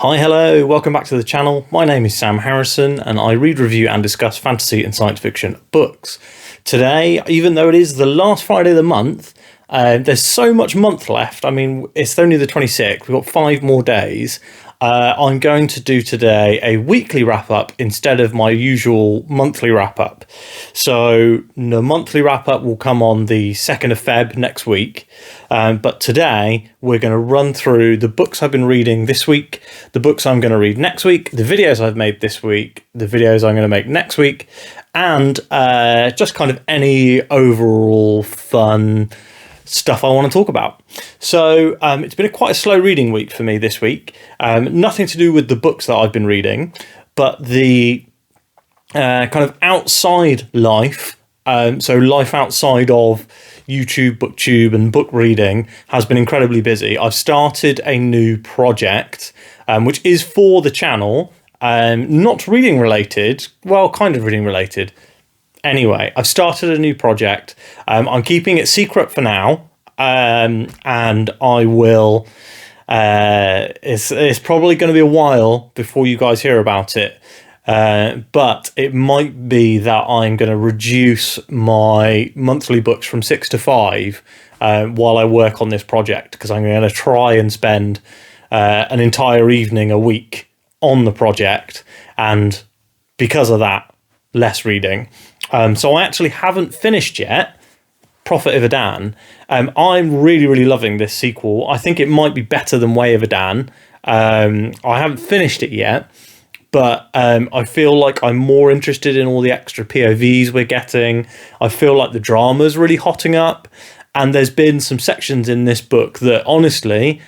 Hi, hello, welcome back to the channel. My name is Sam Harrison and I read, review and discuss fantasy and science fiction books. Today, even though it is the last Friday of the month, there's so much month left. I mean, it's only the 26th, we've got 5 more days. I'm going to do today a weekly wrap-up instead of my usual monthly wrap-up. So the monthly wrap-up will come on the 2nd of Feb next week. But today we're going to run through the books I've been reading this week, the books I'm going to read next week, the videos I've made this week, the videos I'm going to make next week, and just kind of any overall fun stuff I want to talk about. So it's been quite a slow reading week for me this week. Nothing to do with the books that I've been reading, but the kind of outside life. So life outside of YouTube, booktube and book reading has been incredibly busy. I've started a new project, which is for the channel, not reading related, well, kind of reading related. Anyway, I've started a new project. I'm keeping it secret for now, and I will. It's probably going to be a while before you guys hear about it. But it might be that I'm going to reduce my monthly books from 6 to 5 while I work on this project, because I'm going to try and spend an entire evening a week on the project, and because of that, less reading. So I actually haven't finished yet Prophet of Edan. I'm really loving this sequel. I think it might be better than Way of Edan. I haven't finished it yet, but I feel like I'm more interested in all the extra POVs we're getting. I feel like the drama's really hotting up, and there's been some sections in this book that honestly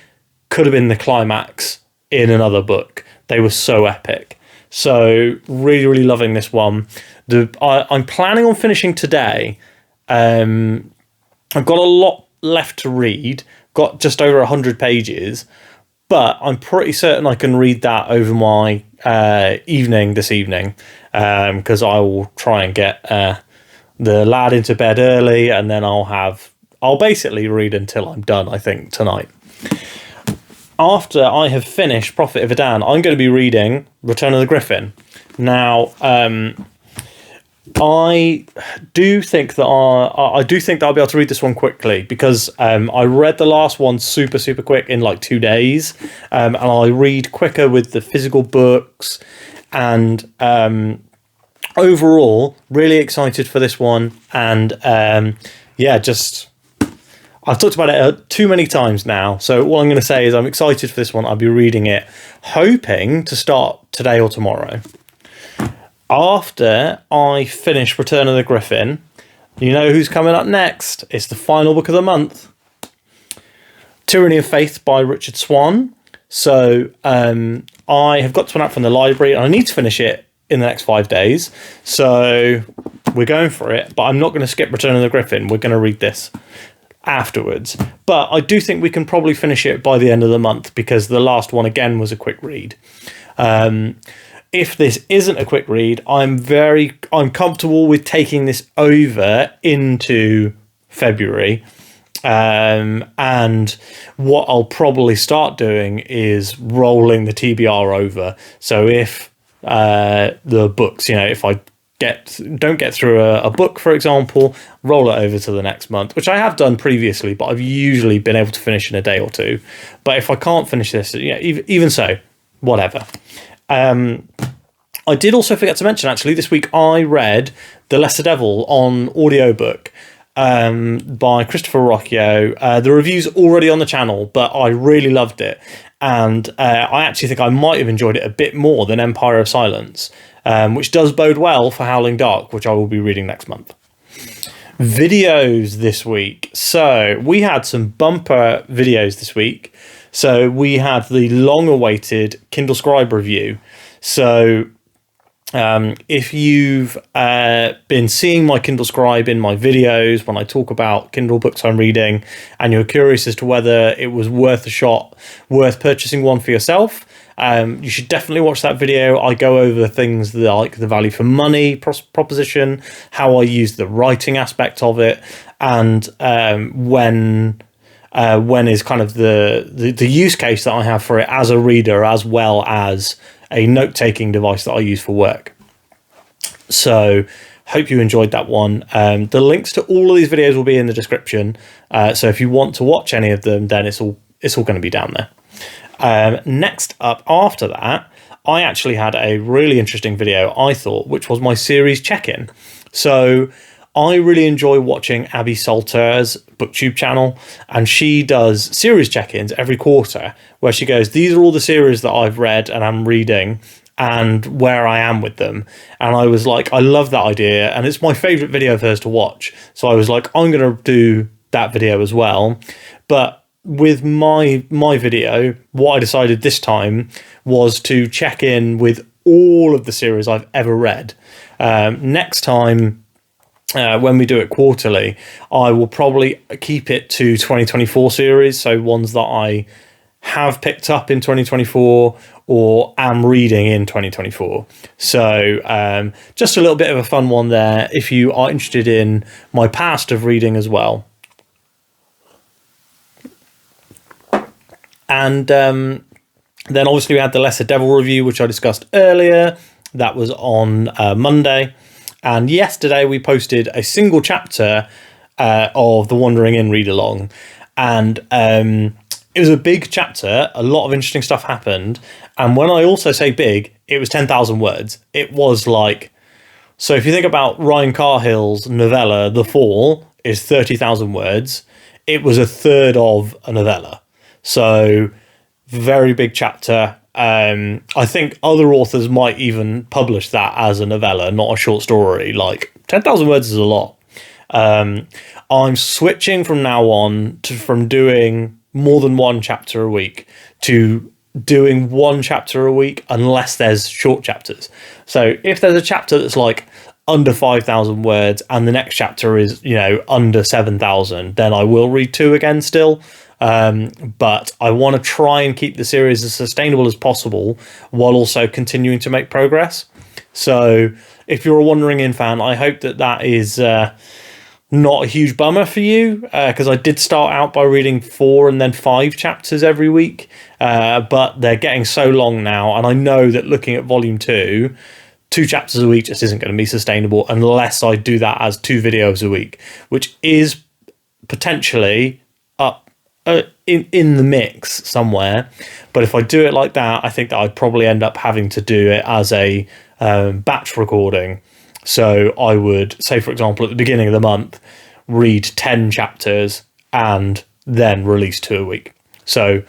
could have been the climax in another book. They were so epic. So really loving this one. I'm planning on finishing today. I've got a lot left to read, got just over 100 pages, but I'm pretty certain I can read that over my evening this evening, because I will try and get the lad into bed early, and then I'll basically read until I'm done, I think, tonight. After I have finished Prophet of Edan, I'm going to be reading Return of the Griffin. Now, I do think that I'll be able to read this one quickly, because I read the last one super quick in like 2 days, and I read quicker with the physical books, and overall really excited for this one. And I've talked about it too many times now, so what I'm going to say is I'm excited for this one. I'll be reading it, hoping to start today or tomorrow. After I finish Return of the Griffin, you know who's coming up next. It's the final book of the month, Tyranny of Faith by Richard Swan. So I have got this one out from the library, and I need to finish it in the next 5 days. So we're going for it, but I'm not going to skip Return of the Griffin. We're going to read this afterwards. But I do think we can probably finish it by the end of the month, because the last one again was a quick read. If this isn't a quick read, I'm comfortable with taking this over into February. And what I'll probably start doing is rolling the TBR over. So if the books, if I don't get through a book, for example, roll it over to the next month, which I have done previously, but I've usually been able to finish in a day or two. But if I can't finish this, even so, whatever. I did also forget to mention, actually, this week I read The Lesser Devil on audiobook by Christopher Rocchio. The review's already on the channel, but I really loved it. And I actually think I might have enjoyed it a bit more than Empire of Silence, which does bode well for Howling Dark, which I will be reading next month. Videos this week. So we had some bumper videos this week. So we had the long-awaited Kindle Scribe review. So if you've been seeing my Kindle Scribe in my videos when I talk about Kindle books I'm reading, and you're curious as to whether it was worth a shot, worth purchasing one for yourself, you should definitely watch that video. I go over things like the value for money proposition, how I use the writing aspect of it, and when when is kind of the use case that I have for it as a reader, as well as a note-taking device that I use for work. So hope you enjoyed that one. The links to all of these videos will be in the description. So if you want to watch any of them, then it's all going to be down there. Next up after that, I actually had a really interesting video, I thought, which was my series check-in. So I really enjoy watching Abby Salter's booktube channel, and she does series check-ins every quarter where she goes, these are all the series that I've read and I'm reading and where I am with them. And I was like, I love that idea, and it's my favorite video of hers to watch. So I was like, I'm going to do that video as well. But with my video, what I decided this time was to check in with all of the series I've ever read. Next time, when we do it quarterly, I will probably keep it to 2024 series, so ones that I have picked up in 2024 or am reading in 2024. So just a little bit of a fun one there if you are interested in my past of reading as well. And then obviously we had the Lesser Devil review, which I discussed earlier. That was on Monday. And yesterday we posted a single chapter of the Wandering Inn read along. And it was a big chapter. A lot of interesting stuff happened. And when I also say big, it was 10,000 words. It was like, so if you think about Ryan Carhill's novella, The Fall, is 30,000 words. It was a third of a novella. So very big chapter. I think other authors might even publish that as a novella, not a short story. Like 10,000 words is a lot. I'm switching from now on from doing more than one chapter a week to doing one chapter a week unless there's short chapters. So if there's a chapter that's like under 5,000 words and the next chapter is, under 7,000, then I will read two again still. But I want to try and keep the series as sustainable as possible while also continuing to make progress. So if you're a Wandering Inn fan, I hope that is not a huge bummer for you, because I did start out by reading 4 and then 5 chapters every week, but they're getting so long now, and I know that looking at volume 2 chapters a week just isn't going to be sustainable unless I do that as 2 videos a week, which is potentially up in the mix somewhere. But if I do it like that, I think that I'd probably end up having to do it as a batch recording. So I would say, for example, at the beginning of the month, read 10 chapters and then release 2 a week. So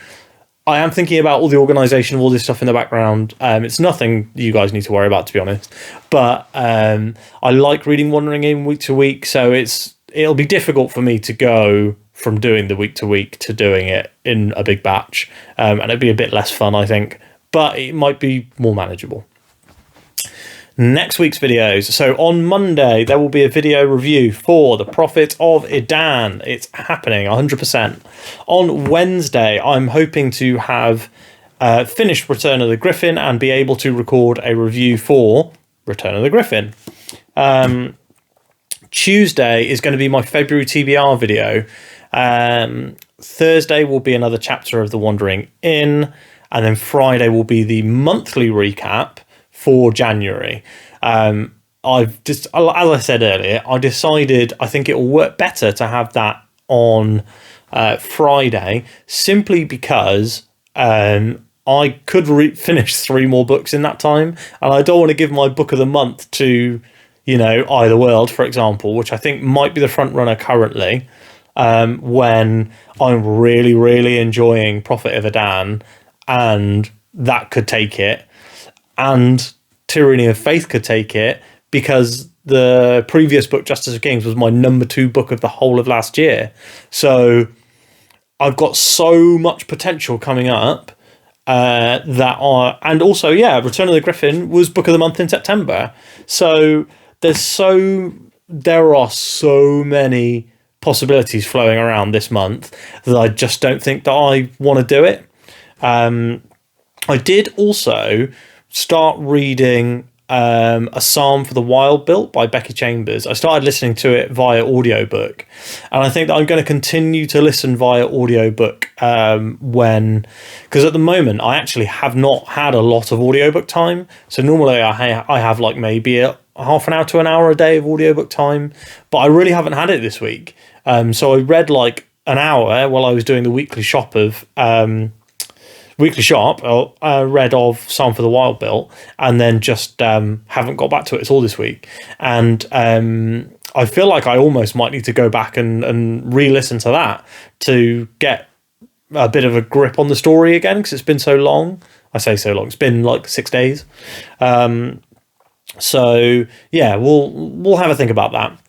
I am thinking about all the organisation of all this stuff in the background. It's nothing you guys need to worry about, to be honest. But I like reading Wandering Inn week to week, so it'll be difficult for me to go from doing the week to week to doing it in a big batch. And it'd be a bit less fun, I think, but it might be more manageable. Next week's videos. So on Monday, there will be a video review for The Prophet of Edan. It's happening 100%. On Wednesday, I'm hoping to have finished Return of the Griffin and be able to record a review for Return of the Griffin. Tuesday is going to be my February TBR video. Thursday will be another chapter of The Wandering Inn, and then Friday will be the monthly recap for January. I've just, as I said earlier, I decided I think it will work better to have that on Friday, simply because I could finish 3 more books in that time, and I don't want to give my book of the month to Either World, for example, which I think might be the front runner currently, when I'm really, really enjoying Prophet of Edan, and that could take it, and Tyranny of Faith could take it, because the previous book, Justice of Kings, was my number 2 book of the whole of last year. So I've got so much potential coming up and also, Return of the Griffin was book of the month in September. So there are so many possibilities flowing around this month that I just don't think that I want to do it. I did also start reading A Psalm for the Wild Built by Becky Chambers. I started listening to it via audiobook, and I think that I'm going to continue to listen via audiobook because at the moment I actually have not had a lot of audiobook time. So normally I have like maybe a half an hour to an hour a day of audiobook time, but I really haven't had it this week. So I read like an hour while I was doing the weekly shop. I read of Psalm for the Wild Built, and then just haven't got back to it at all this week. And I feel like I almost might need to go back and re-listen to that to get a bit of a grip on the story again, because it's been so long. I say so long. It's been like 6 days. So yeah, we'll have a think about that.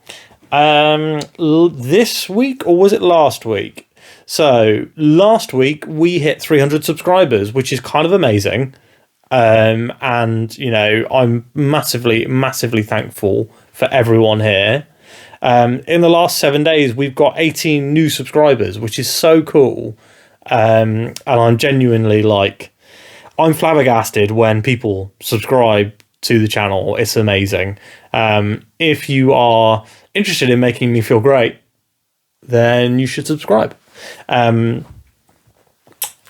This week, or was it last week? So last week we hit 300 subscribers, which is kind of amazing. And you know, I'm massively thankful for everyone here. In the last 7 days, we've got 18 new subscribers, which is so cool. And I'm genuinely I'm flabbergasted when people subscribe to the channel. It's amazing. If you are interested in making me feel great, then you should subscribe. I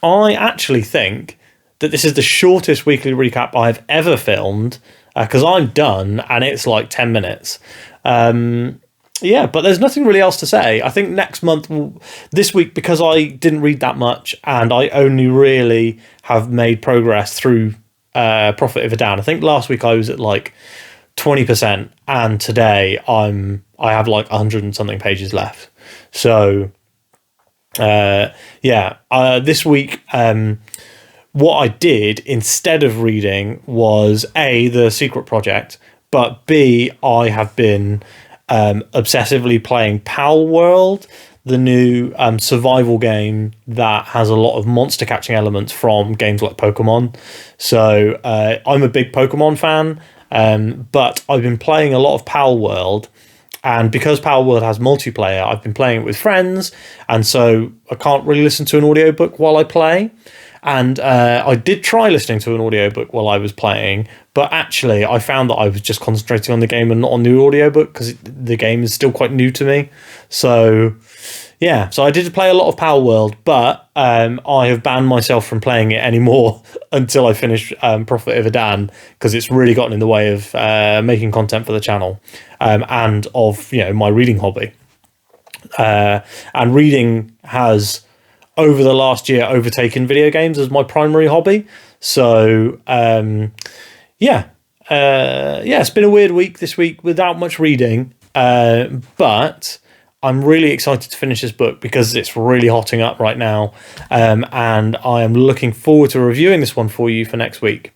actually think that this is the shortest weekly recap I've ever filmed, because I'm done and it's like 10 minutes. Yeah, but there's nothing really else to say. I think next month, this week, because I didn't read that much and I only really have made progress through Prophet of Edan. I think last week I was at like 20%, and today I have like 100 and something pages left. So this week what I did instead of reading was A, the Secret Project, but B, I have been obsessively playing Pal World, the new survival game that has a lot of monster catching elements from games like Pokemon. So I'm a big Pokemon fan, but I've been playing a lot of Pal World. And because Pal World has multiplayer, I've been playing it with friends, and so I can't really listen to an audiobook while I play. And I did try listening to an audiobook while I was playing, but actually I found that I was just concentrating on the game and not on the audiobook, because the game is still quite new to me. So yeah, so I did play a lot of Pal World, but I have banned myself from playing it anymore until I finish Prophet of Edan, because it's really gotten in the way of making content for the channel, and of, you know, my reading hobby. And reading has, over the last year, overtaken video games as my primary hobby. So it's been a weird week this week without much reading, but I'm really excited to finish this book because it's really hotting up right now, and I am looking forward to reviewing this one for you for next week.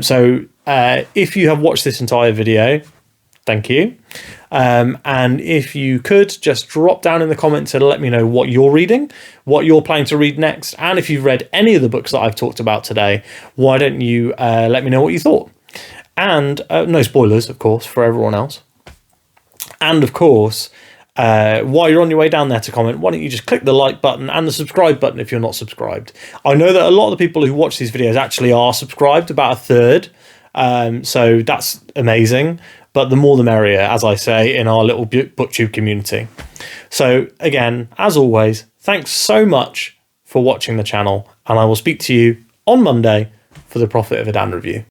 So if you have watched this entire video, thank you. And if you could just drop down in the comments and let me know what you're reading, what you're planning to read next, and if you've read any of the books that I've talked about today, why don't you let me know what you thought? And no spoilers, of course, for everyone else. And of course, while you're on your way down there to comment, why don't you just click the like button and the subscribe button if you're not subscribed. I know that a lot of the people who watch these videos actually are subscribed, about a third. So that's amazing. But the more the merrier, as I say, in our little booktube community. So again, as always, thanks so much for watching the channel, and I will speak to you on Monday for the Prophet of Edan review.